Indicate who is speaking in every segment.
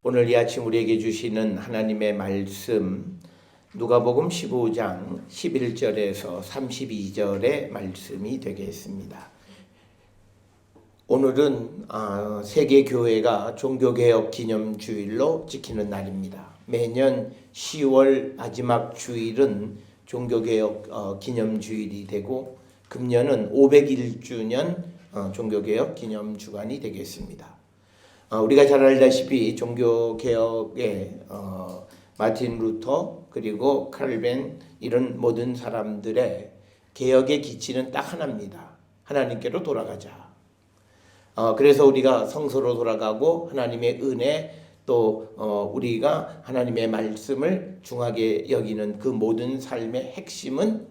Speaker 1: 오늘 이 아침 우리에게 주시는 하나님의 말씀 누가복음 15장 11절에서 32절의 말씀이 되겠습니다. 오늘은 세계교회가 종교개혁 기념주일로 지키는 날입니다. 매년 10월 마지막 주일은 종교개혁 기념주일이 되고 금년은 501주년 종교개혁 기념주간이 되겠습니다. 우리가 잘 알다시피 종교개혁에 마틴 루터 그리고 칼빈 이런 모든 사람들의 개혁의 기치는 딱 하나입니다. 하나님께로 돌아가자. 그래서 우리가 성소로 돌아가고 하나님의 은혜 또 우리가 하나님의 말씀을 중하게 여기는 그 모든 삶의 핵심은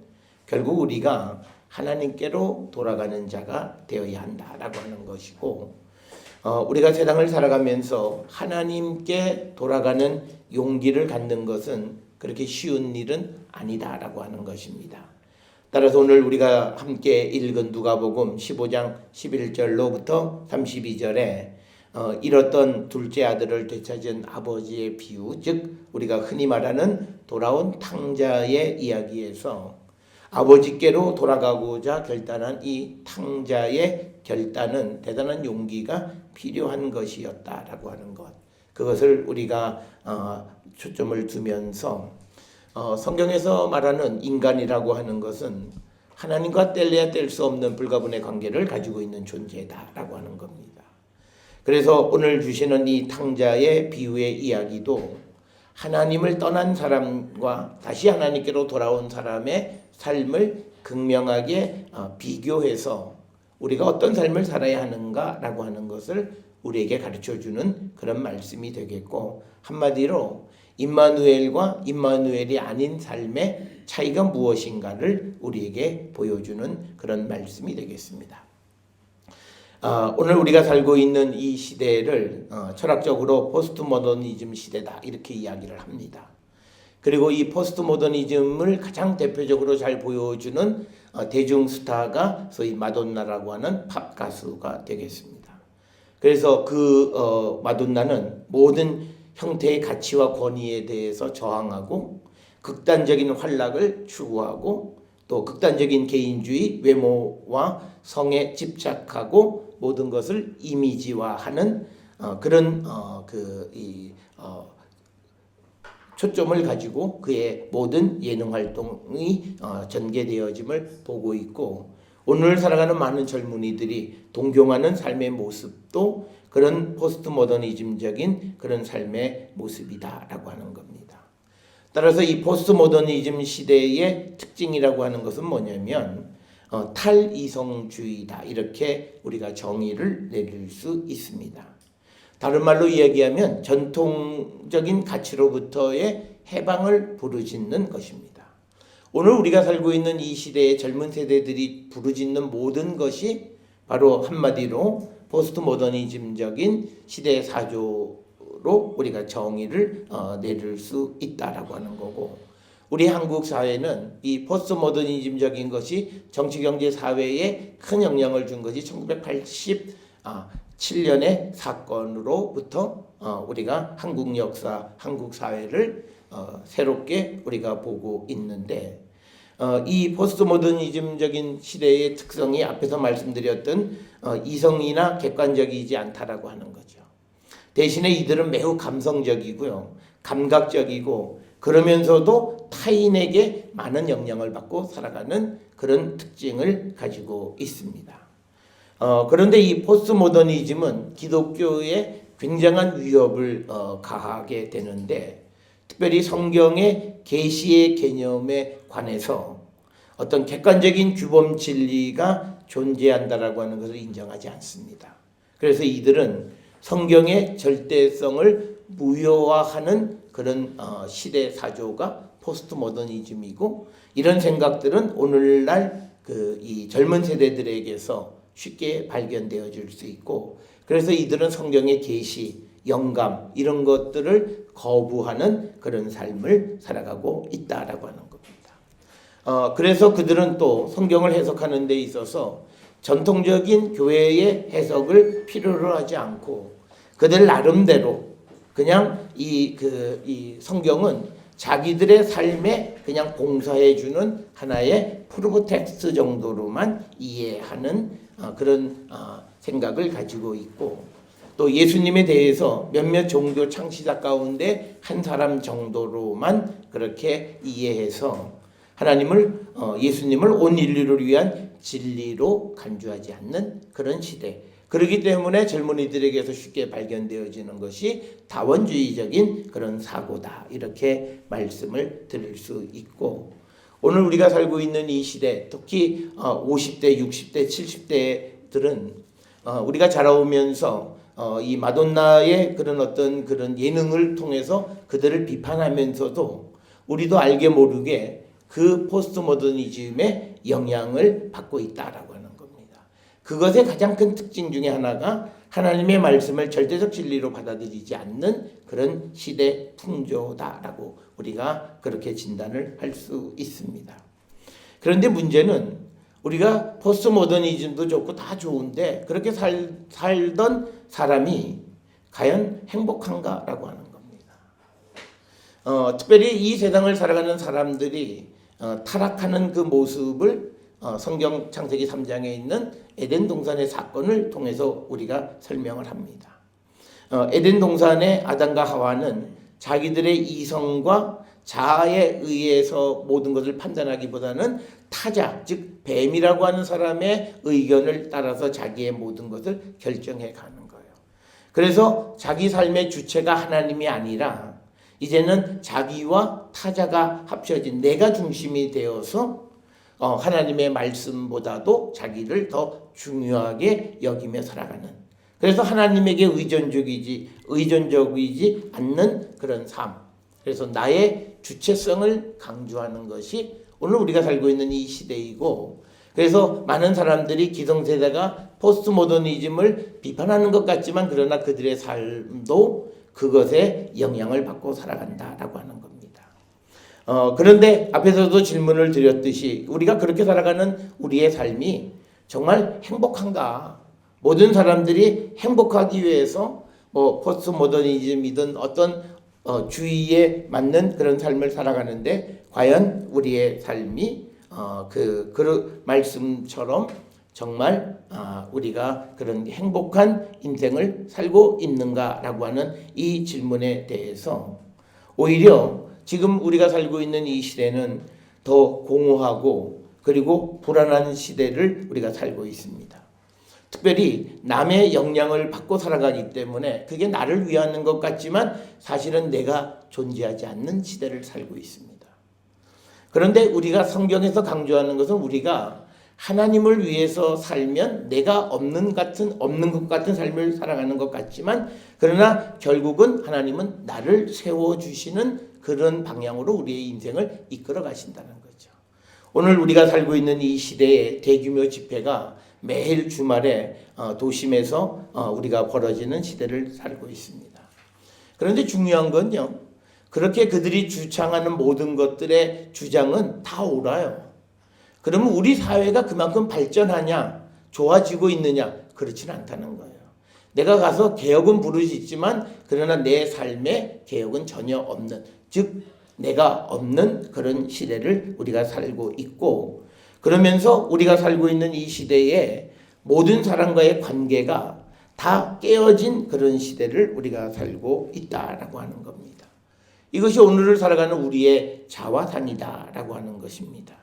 Speaker 1: 결국 우리가 하나님께로 돌아가는 자가 되어야 한다라고 하는 것이고, 우리가 세상을 살아가면서 하나님께 돌아가는 용기를 갖는 것은 그렇게 쉬운 일은 아니다라고 하는 것입니다. 따라서 오늘 우리가 함께 읽은 누가복음 15장 11절로부터 32절에 잃었던 둘째 아들을 되찾은 아버지의 비유, 즉 우리가 흔히 말하는 돌아온 탕자의 이야기에서 아버지께로 돌아가고자 결단한 이 탕자의 결단은 대단한 용기가 필요한 것이었다라고 하는 것, 그것을 우리가 초점을 두면서 성경에서 말하는 인간이라고 하는 것은 하나님과 뗄래야 뗄 수 없는 불가분의 관계를 가지고 있는 존재다라고 하는 겁니다. 그래서 오늘 주시는 이 탕자의 비유의 이야기도 하나님을 떠난 사람과 다시 하나님께로 돌아온 사람의 삶을 극명하게 비교해서 우리가 어떤 삶을 살아야 하는가라고 하는 것을 우리에게 가르쳐주는 그런 말씀이 되겠고, 한마디로 임마누엘과 임마누엘이 아닌 삶의 차이가 무엇인가를 우리에게 보여주는 그런 말씀이 되겠습니다. 오늘 우리가 살고 있는 이 시대를 철학적으로 포스트 모더니즘 시대다 이렇게 이야기를 합니다. 그리고 이 포스트 모더니즘을 가장 대표적으로 잘 보여주는 대중 스타가 소위 마돈나라고 하는 팝 가수가 되겠습니다. 그래서 그 마돈나는 모든 형태의 가치와 권위에 대해서 저항하고 극단적인 활락을 추구하고 또 극단적인 개인주의, 외모와 성에 집착하고 모든 것을 이미지화하는 그런 초점을 가지고 그의 모든 예능 활동이 전개되어짐을 보고 있고, 오늘 살아가는 많은 젊은이들이 동경하는 삶의 모습도 그런 포스트 모더니즘적인 그런 삶의 모습이다라고 하는 겁니다. 따라서 이 포스트 모더니즘 시대의 특징이라고 하는 것은 뭐냐면 탈이성주의다, 이렇게 우리가 정의를 내릴 수 있습니다. 다른 말로 이야기하면 전통적인 가치로부터의 해방을 부르짖는 것입니다. 오늘 우리가 살고 있는 이 시대의 젊은 세대들이 부르짖는 모든 것이 바로 한마디로 포스트 모더니즘적인 시대의 사조로 우리가 정의를 내릴 수 있다라고 하는 거고, 우리 한국 사회는 이 포스트 모더니즘적인 것이 정치, 경제, 사회에 큰 영향을 준 것이 1987년의 사건으로부터 우리가 한국 역사, 한국 사회를 새롭게 우리가 보고 있는데, 이 포스트 모더니즘적인 시대의 특성이 앞에서 말씀드렸던 이성이나 객관적이지 않다라고 하는 거죠. 대신에 이들은 매우 감성적이고요, 감각적이고, 그러면서도 타인에게 많은 영향을 받고 살아가는 그런 특징을 가지고 있습니다. 그런데 이 포스트 모더니즘은 기독교에 굉장한 위협을 가하게 되는데, 특별히 성경의 계시의 개념에 관해서 어떤 객관적인 규범 진리가 존재한다라고 하는 것을 인정하지 않습니다. 그래서 이들은 성경의 절대성을 무효화하는 그런 시대 사조가 포스트 모더니즘이고, 이런 생각들은 오늘날 이 젊은 세대들에게서 쉽게 발견되어질 수 있고, 그래서 이들은 성경의 계시, 영감 이런 것들을 거부하는 그런 삶을 살아가고 있다라고 하는 겁니다. 그래서 그들은 또 성경을 해석하는 데 있어서 전통적인 교회의 해석을 필요로 하지 않고 그들 나름대로 그냥 이 성경은 자기들의 삶에 그냥 봉사해주는 하나의 프로텍스트 정도로만 이해하는 그런 생각을 가지고 있고, 또 예수님에 대해서 몇몇 종교 창시자 가운데 한 사람 정도로만 그렇게 이해해서 하나님을 예수님을 온 인류를 위한 진리로 간주하지 않는 그런 시대. 그렇기 때문에 젊은이들에게서 쉽게 발견되어지는 것이 다원주의적인 그런 사고다, 이렇게 말씀을 드릴 수 있고, 오늘 우리가 살고 있는 이 시대, 특히 50대, 60대, 70대들은 우리가 자라오면서 이 마돈나의 그런 어떤 그런 예능을 통해서 그들을 비판하면서도 우리도 알게 모르게 그 포스트 모더니즘의 영향을 받고 있다라고 하는 겁니다. 그것의 가장 큰 특징 중에 하나가 하나님의 말씀을 절대적 진리로 받아들이지 않는 그런 시대 풍조다라고 우리가 그렇게 진단을 할 수 있습니다. 그런데 문제는 우리가 포스트 모더니즘도 좋고 다 좋은데 그렇게 살던 사람이 과연 행복한가라고 하는 겁니다. 특별히 이 세상을 살아가는 사람들이 타락하는 그 모습을 성경 창세기 3장에 있는 에덴 동산의 사건을 통해서 우리가 설명을 합니다. 에덴 동산의 아담과 하와는 자기들의 이성과 자아에 의해서 모든 것을 판단하기보다는 타자, 즉 뱀이라고 하는 사람의 의견을 따라서 자기의 모든 것을 결정해 가는 거예요. 그래서 자기 삶의 주체가 하나님이 아니라 이제는 자기와 타자가 합쳐진 내가 중심이 되어서 하나님의 말씀보다도 자기를 더 중요하게 여기며 살아가는, 그래서 하나님에게 의존적이지 않는 그런 삶, 그래서 나의 주체성을 강조하는 것이 오늘 우리가 살고 있는 이 시대이고, 그래서 많은 사람들이 기성세대가 포스트 모더니즘을 비판하는 것 같지만 그러나 그들의 삶도 그것에 영향을 받고 살아간다라고 하는 겁니다. 그런데 앞에서도 질문을 드렸듯이 우리가 그렇게 살아가는 우리의 삶이 정말 행복한가? 모든 사람들이 행복하기 위해서 포스트 모더니즘이든 어떤 주의에 맞는 그런 삶을 살아가는데 과연 우리의 삶이 그 말씀처럼 정말 우리가 그런 행복한 인생을 살고 있는가라고 하는 이 질문에 대해서 오히려 지금 우리가 살고 있는 이 시대는 더 공허하고 그리고 불안한 시대를 우리가 살고 있습니다. 특별히 남의 영향을 받고 살아가기 때문에 그게 나를 위하는 것 같지만 사실은 내가 존재하지 않는 시대를 살고 있습니다. 그런데 우리가 성경에서 강조하는 것은 우리가 하나님을 위해서 살면 내가 없는 것 같은 삶을 살아가는 것 같지만 그러나 결국은 하나님은 나를 세워주시는 그런 방향으로 우리의 인생을 이끌어 가신다는 거죠. 오늘 우리가 살고 있는 이 시대의 대규모 집회가 매일 주말에 도심에서 우리가 벌어지는 시대를 살고 있습니다. 그런데 중요한 건요, 그렇게 그들이 주창하는 모든 것들의 주장은 다 옳아요. 그러면 우리 사회가 그만큼 발전하냐, 좋아지고 있느냐, 그렇지는 않다는 거예요. 내가 가서 개혁은 부르짖지만 그러나 내 삶에 개혁은 전혀 없는, 즉 내가 없는 그런 시대를 우리가 살고 있고, 그러면서 우리가 살고 있는 이 시대에 모든 사람과의 관계가 다 깨어진 그런 시대를 우리가 살고 있다라고 하는 겁니다. 이것이 오늘을 살아가는 우리의 자화상이다라고 하는 것입니다.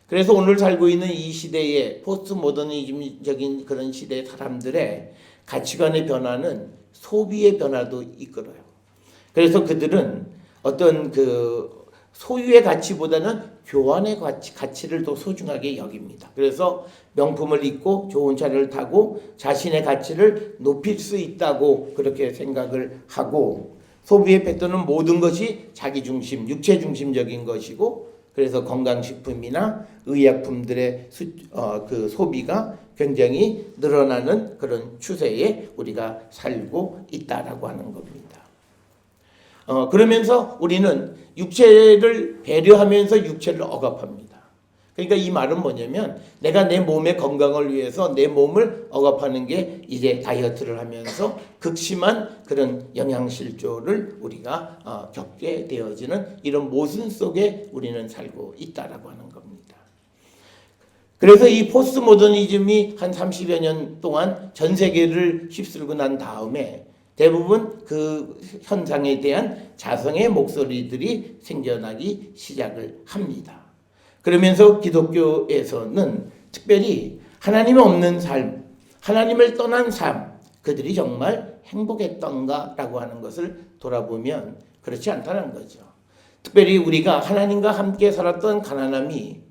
Speaker 1: 그래서 오늘 살고 있는 이 시대의 포스트 모더니즘적인 그런 시대의 사람들의 가치관의 변화는 소비의 변화도 이끌어요. 그래서 그들은 어떤 그 소유의 가치보다는 교환의 가치를 더 소중하게 여깁니다. 그래서 명품을 입고 좋은 차를 타고 자신의 가치를 높일 수 있다고 그렇게 생각을 하고, 소비에 뱉도는 모든 것이 자기 중심, 육체 중심적인 것이고, 그래서 건강식품이나 의약품들의 그 소비가 굉장히 늘어나는 그런 추세에 우리가 살고 있다라고 하는 겁니다. 그러면서 우리는 육체를 배려하면서 육체를 억압합니다. 그러니까 이 말은 뭐냐면 내가 내 몸의 건강을 위해서 내 몸을 억압하는 게 이제 다이어트를 하면서 극심한 그런 영양실조를 우리가 겪게 되어지는 이런 모순 속에 우리는 살고 있다라고 하는 겁니다. 그래서 이 포스트 모더니즘이 한 30여 년 동안 전 세계를 휩쓸고 난 다음에 대부분 그 현상에 대한 자성의 목소리들이 생겨나기 시작을 합니다. 그러면서 기독교에서는 특별히 하나님 없는 삶, 하나님을 떠난 삶, 그들이 정말 행복했던가라고 하는 것을 돌아보면 그렇지 않다는 거죠. 특별히 우리가 하나님과 함께 살았던 가난함이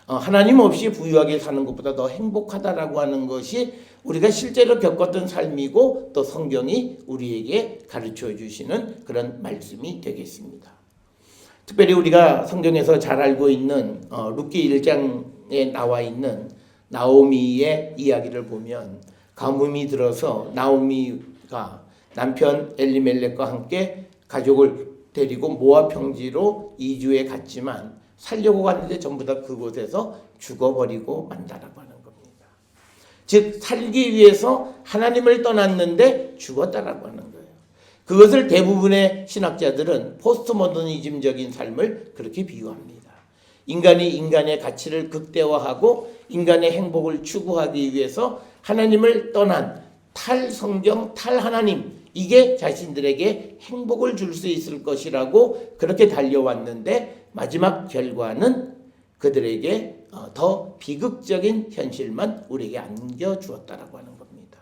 Speaker 1: 하나님 없이 부유하게 사는 것보다 더 행복하다라고 하는 것이 우리가 실제로 겪었던 삶이고 또 성경이 우리에게 가르쳐 주시는 그런 말씀이 되겠습니다. 특별히 우리가 성경에서 잘 알고 있는 룻기 1장에 나와 있는 나오미의 이야기를 보면 가뭄이 들어서 나오미가 남편 엘리멜렉과 함께 가족을 데리고 모압 평지로 이주해 갔지만 살려고 갔는데 전부 다 그곳에서 죽어버리고 만다라고 하는 겁니다. 즉 살기 위해서 하나님을 떠났는데 죽었다라고 하는 거예요. 그것을 대부분의 신학자들은 포스트 모더니즘적인 삶을 그렇게 비유합니다. 인간이 인간의 가치를 극대화하고 인간의 행복을 추구하기 위해서 하나님을 떠난 탈성경, 탈하나님, 이게 자신들에게 행복을 줄 수 있을 것이라고 그렇게 달려왔는데 마지막 결과는 그들에게 더 비극적인 현실만 우리에게 안겨주었다라고 하는 겁니다.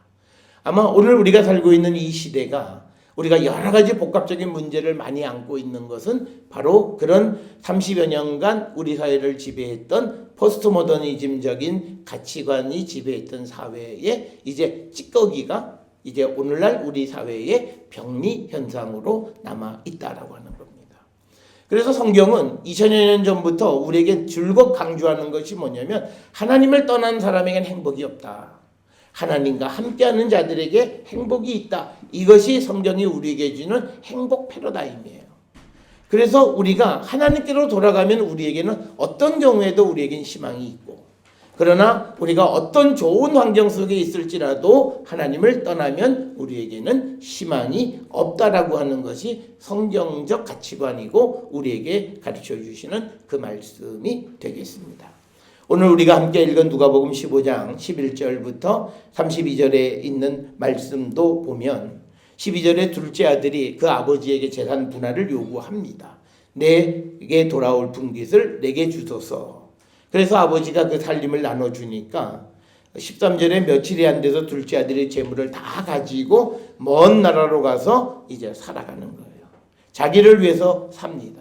Speaker 1: 아마 오늘 우리가 살고 있는 이 시대가 우리가 여러 가지 복합적인 문제를 많이 안고 있는 것은 바로 그런 30여 년간 우리 사회를 지배했던 포스트 모더니즘적인 가치관이 지배했던 사회에 이제 찌꺼기가 이제 오늘날 우리 사회의 병리 현상으로 남아 있다라고 하는 겁니다. 그래서 성경은 2000여 년 전부터 우리에게 줄곧 강조하는 것이 뭐냐면 하나님을 떠난 사람에게는 행복이 없다. 하나님과 함께하는 자들에게 행복이 있다. 이것이 성경이 우리에게 주는 행복 패러다임이에요. 그래서 우리가 하나님께로 돌아가면 우리에게는 어떤 경우에도 우리에게는 희망이 있고 그러나 우리가 어떤 좋은 환경 속에 있을지라도 하나님을 떠나면 우리에게는 희망이 없다라고 하는 것이 성경적 가치관이고 우리에게 가르쳐 주시는 그 말씀이 되겠습니다. 오늘 우리가 함께 읽은 누가복음 15장 11절부터 32절에 있는 말씀도 보면 12절에 둘째 아들이 그 아버지에게 재산 분할을 요구합니다. 내게 돌아올 분깃을 내게 주소서. 그래서 아버지가 그 살림을 나눠주니까 13절에 며칠이 안 돼서 둘째 아들이 재물을 다 가지고 먼 나라로 가서 이제 살아가는 거예요. 자기를 위해서 삽니다.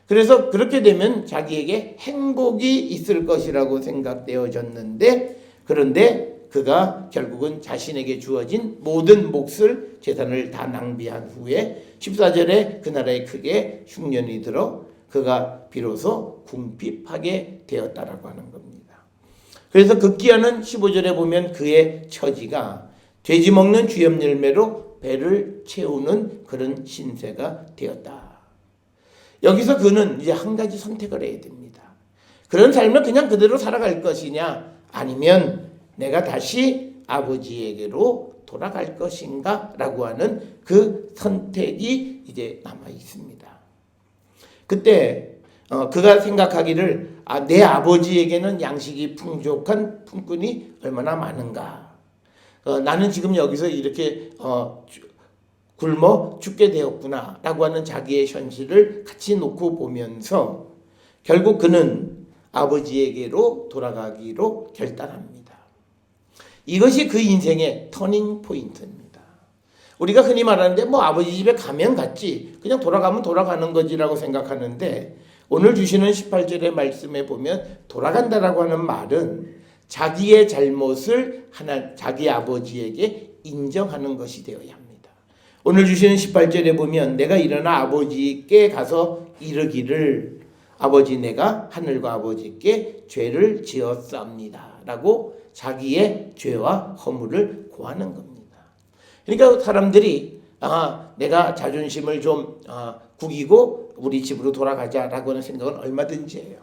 Speaker 1: 그래서 그렇게 되면 자기에게 행복이 있을 것이라고 생각되어졌는데 그런데 그가 결국은 자신에게 주어진 모든 몫을 재산을 다 낭비한 후에 14절에 그 나라에 크게 흉년이 들어 그가 비로소 궁핍하게 되었다라고 하는 겁니다. 그래서 급기야는 15절에 보면 그의 처지가 돼지 먹는 쥐염 열매로 배를 채우는 그런 신세가 되었다. 여기서 그는 이제 한 가지 선택을 해야 됩니다. 그런 삶을 그냥 그대로 살아갈 것이냐 아니면 내가 다시 아버지에게로 돌아갈 것인가 라고 하는 그 선택이 이제 남아 있습니다. 그때 그가 생각하기를 내 아버지에게는 양식이 풍족한 품꾼이 얼마나 많은가. 나는 지금 여기서 이렇게 굶어 죽게 되었구나 라고 하는 자기의 현실을 같이 놓고 보면서 결국 그는 아버지에게로 돌아가기로 결단합니다. 이것이 그 인생의 터닝 포인트입니다. 우리가 흔히 말하는데 뭐 아버지 집에 가면 갔지 그냥 돌아가면 돌아가는 거지라고 생각하는데 오늘 주시는 18절의 말씀에 보면 돌아간다라고 하는 말은 자기의 잘못을 자기 아버지에게 인정하는 것이 되어야 합니다. 오늘 주시는 18절에 보면 내가 일어나 아버지께 가서 이르기를 아버지 내가 하늘과 아버지께 죄를 지었사옵니다 라고 자기의 죄와 허물을 고하는 겁니다. 그러니까 사람들이 내가 자존심을 좀 구기고 우리 집으로 돌아가자라고 하는 생각은 얼마든지 해요.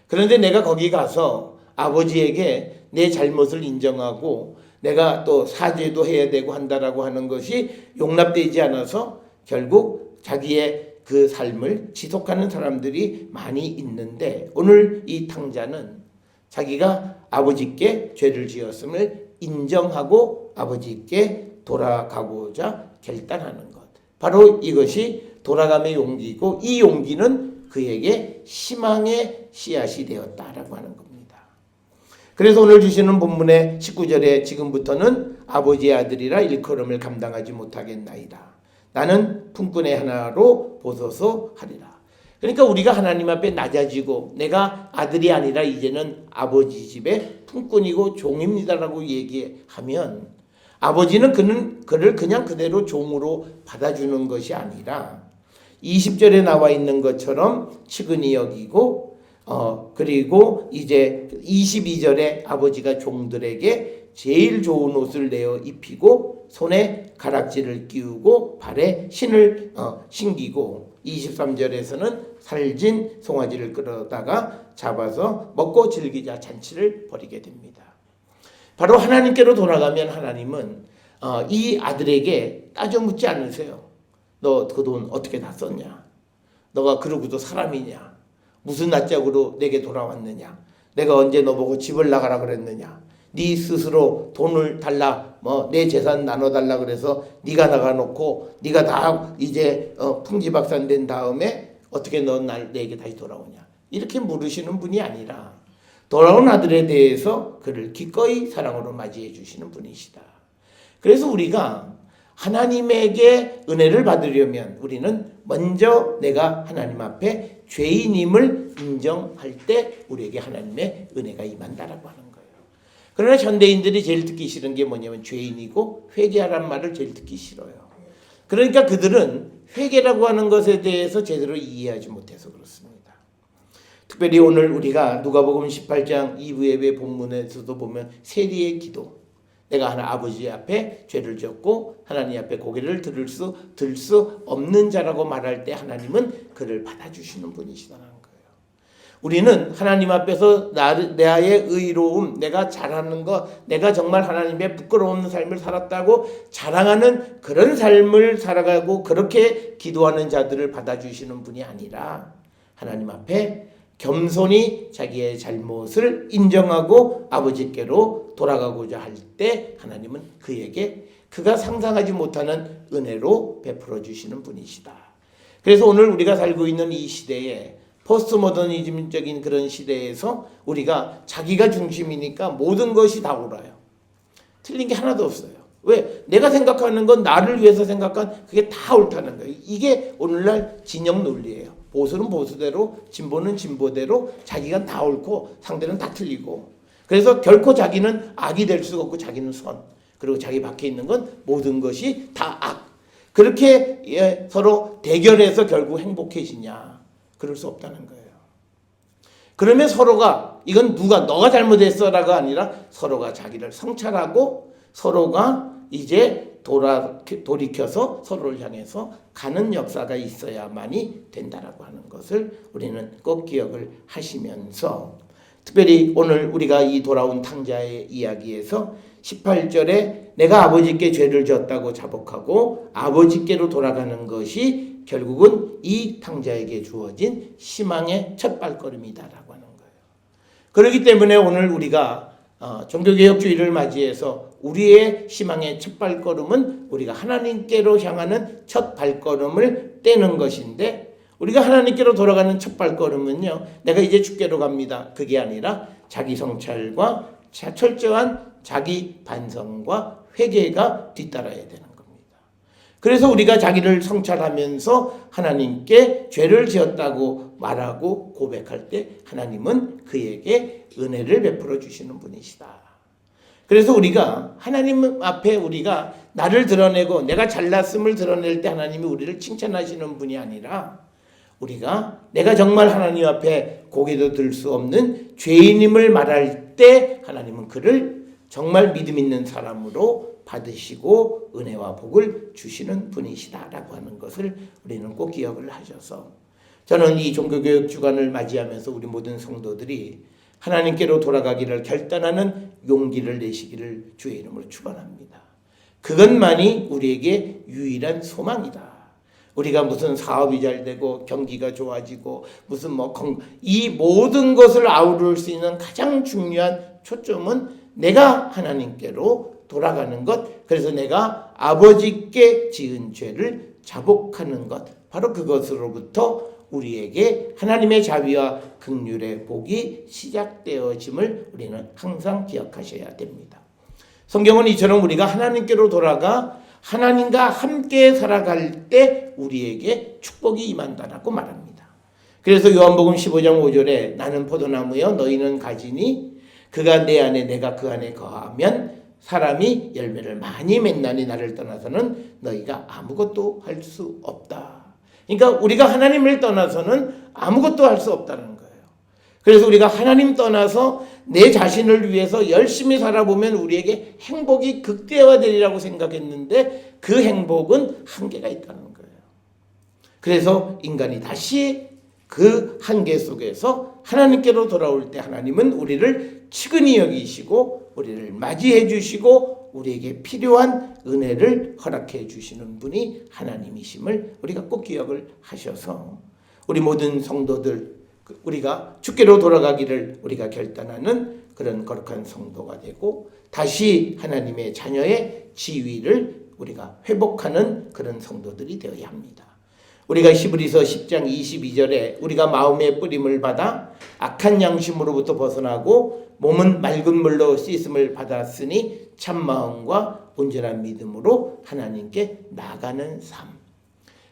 Speaker 1: 그런데 내가 거기 가서 아버지에게 내 잘못을 인정하고 내가 또 사죄도 해야 되고 한다라고 하는 것이 용납되지 않아서 결국 자기의 그 삶을 지속하는 사람들이 많이 있는데, 오늘 이 탕자는 자기가 아버지께 죄를 지었음을 인정하고 아버지께 돌아가고자 결단하는 것, 바로 이것이 돌아감의 용기이고, 이 용기는 그에게 희망의 씨앗이 되었다라고 하는 겁니다. 그래서 오늘 주시는 본문의 19절에 지금부터는 아버지의 아들이라 일컬음을 감당하지 못하겠나이다. 나는 품꾼의 하나로 보소서 하리라. 그러니까 우리가 하나님 앞에 낮아지고 내가 아들이 아니라 이제는 아버지 집의 품꾼이고 종입니다라고 얘기하면, 아버지는 그를 그냥 그대로 종으로 받아주는 것이 아니라 20절에 나와 있는 것처럼 측은히 여기고, 그리고 이제 22절에 아버지가 종들에게 제일 좋은 옷을 내어 입히고 손에 가락지를 끼우고 발에 신을 신기고, 23절에서는 살진 송아지를 끌어다가 잡아서 먹고 즐기자 잔치를 벌이게 됩니다. 바로 하나님께로 돌아가면 하나님은 이 아들에게 따져 묻지 않으세요. 너 그 돈 어떻게 다 썼냐? 너가 그러고도 사람이냐? 무슨 낯짝으로 내게 돌아왔느냐? 내가 언제 너보고 집을 나가라 그랬느냐? 네 스스로 돈을 달라, 내 재산 나눠달라 그래서 네가 나가놓고 네가 다 이제 풍지박산 된 다음에 어떻게 넌 내게 다시 돌아오냐? 이렇게 물으시는 분이 아니라 돌아온 아들에 대해서 그를 기꺼이 사랑으로 맞이해 주시는 분이시다. 그래서 우리가 하나님에게 은혜를 받으려면 우리는 먼저 내가 하나님 앞에 죄인임을 인정할 때 우리에게 하나님의 은혜가 임한다라고 하는 거예요. 그러나 현대인들이 제일 듣기 싫은 게 뭐냐면 죄인이고 회개하라는 말을 제일 듣기 싫어요. 그러니까 그들은 회개라고 하는 것에 대해서 제대로 이해하지 못해서 그렇습니다. 특별히 오늘 우리가 누가복음 18장 2부 예배 본문에서도 보면 세리의 기도, 내가 하나 아버지 앞에 죄를 지었고 하나님 앞에 고개를 들 수 없는 자라고 말할 때 하나님은 그를 받아주시는 분이시다는 거예요. 우리는 하나님 앞에서 나의 의로움, 내가 잘하는 것, 내가 정말 하나님의 부끄러운 삶을 살았다고 자랑하는 그런 삶을 살아가고 그렇게 기도하는 자들을 받아주시는 분이 아니라 하나님 앞에 겸손히 자기의 잘못을 인정하고 아버지께로 돌아가고자 할 때 하나님은 그에게 그가 상상하지 못하는 은혜로 베풀어 주시는 분이시다. 그래서 오늘 우리가 살고 있는 이 시대에 포스트 모더니즘적인 그런 시대에서 우리가 자기가 중심이니까 모든 것이 다 옳아요. 틀린 게 하나도 없어요. 왜? 내가 생각하는 건 나를 위해서 생각한 그게 다 옳다는 거예요. 이게 오늘날 진영 논리예요. 보수는 보수대로, 진보는 진보대로, 자기가 다 옳고 상대는 다 틀리고, 그래서 결코 자기는 악이 될 수가 없고 자기는 선, 그리고 자기 밖에 있는 건 모든 것이 다 악. 그렇게 서로 대결해서 결국 행복해지냐? 그럴 수 없다는 거예요. 그러면 서로가 이건 너가 잘못했어라가 아니라 서로가 자기를 성찰하고 서로가 이제 돌이켜서 서로를 향해서 가는 역사가 있어야만이 된다라고 하는 것을 우리는 꼭 기억을 하시면서, 특별히 오늘 우리가 이 돌아온 탕자의 이야기에서 18절에 내가 아버지께 죄를 졌다고 자복하고 아버지께로 돌아가는 것이 결국은 이 탕자에게 주어진 희망의 첫 발걸음이다라고 하는 거예요. 그렇기 때문에 오늘 우리가 종교개혁주의를 맞이해서 우리의 희망의 첫 발걸음은 우리가 하나님께로 향하는 첫 발걸음을 떼는 것인데, 우리가 하나님께로 돌아가는 첫 발걸음은요, 내가 이제 주께로 갑니다, 그게 아니라 자기 성찰과 철저한 자기 반성과 회개가 뒤따라야 되는 겁니다. 그래서 우리가 자기를 성찰하면서 하나님께 죄를 지었다고 말하고 고백할 때 하나님은 그에게 은혜를 베풀어 주시는 분이시다. 그래서 우리가 하나님 앞에 우리가 나를 드러내고 내가 잘났음을 드러낼 때 하나님이 우리를 칭찬하시는 분이 아니라, 우리가 내가 정말 하나님 앞에 고개도 들 수 없는 죄인임을 말할 때 하나님은 그를 정말 믿음 있는 사람으로 받으시고 은혜와 복을 주시는 분이시다라고 하는 것을 우리는 꼭 기억을 하셔서, 저는 이 종교교육 주간을 맞이하면서 우리 모든 성도들이 하나님께로 돌아가기를 결단하는 용기를 내시기를 주의 이름으로 축원합니다. 그것만이 우리에게 유일한 소망이다. 우리가 무슨 사업이 잘 되고 경기가 좋아지고 무슨 이 모든 것을 아우를 수 있는 가장 중요한 초점은 내가 하나님께로 돌아가는 것, 그래서 내가 아버지께 지은 죄를 자복하는 것, 바로 그것으로부터 우리에게 하나님의 자비와 긍휼의 복이 시작되어짐을 우리는 항상 기억하셔야 됩니다. 성경은 이처럼 우리가 하나님께로 돌아가 하나님과 함께 살아갈 때 우리에게 축복이 임한다라고 말합니다. 그래서 요한복음 15장 5절에 나는 포도나무여 너희는 가지니 그가 내 안에 내가 그 안에 거하면 사람이 열매를 많이 맺나니 나를 떠나서는 너희가 아무것도 할 수 없다. 그러니까 우리가 하나님을 떠나서는 아무것도 할 수 없다는 거예요. 그래서 우리가 하나님 떠나서 내 자신을 위해서 열심히 살아보면 우리에게 행복이 극대화되리라고 생각했는데 그 행복은 한계가 있다는 거예요. 그래서 인간이 다시 그 한계 속에서 하나님께로 돌아올 때 하나님은 우리를 측은히 여기시고 우리를 맞이해 주시고 우리에게 필요한 은혜를 허락해 주시는 분이 하나님이심을 우리가 꼭 기억을 하셔서 우리 모든 성도들 우리가 주께로 돌아가기를 우리가 결단하는 그런 거룩한 성도가 되고 다시 하나님의 자녀의 지위를 우리가 회복하는 그런 성도들이 되어야 합니다. 우리가 히브리서 10장 22절에 우리가 마음의 뿌림을 받아 악한 양심으로부터 벗어나고 몸은 맑은 물로 씻음을 받았으니 참마음과 온전한 믿음으로 하나님께 나가는 삶.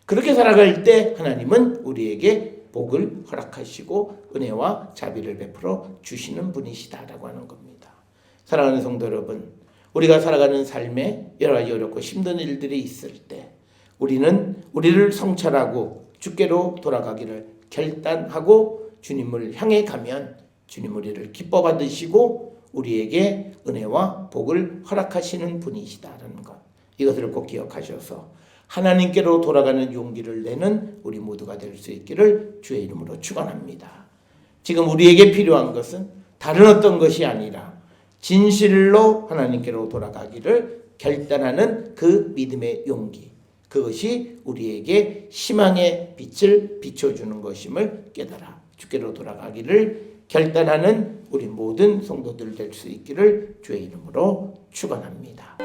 Speaker 1: 그렇게 살아갈 때 하나님은 우리에게 복을 허락하시고 은혜와 자비를 베풀어 주시는 분이시다라고 하는 겁니다. 사랑하는 성도 여러분, 우리가 살아가는 삶에 여러 가지 어렵고 힘든 일들이 있을 때 우리는 우리를 성찰하고 주께로 돌아가기를 결단하고 주님을 향해 가면 주님 우리를 기뻐 받으시고 우리에게 은혜와 복을 허락하시는 분이시다라는 것, 이것을 꼭 기억하셔서 하나님께로 돌아가는 용기를 내는 우리 모두가 될 수 있기를 주의 이름으로 축원합니다. 지금 우리에게 필요한 것은 다른 어떤 것이 아니라 진실로 하나님께로 돌아가기를 결단하는 그 믿음의 용기, 그것이 우리에게 희망의 빛을 비춰주는 것임을 깨달아 주께로 돌아가기를 결단하는 우리 모든 성도들 될 수 있기를 주의 이름으로 축원합니다.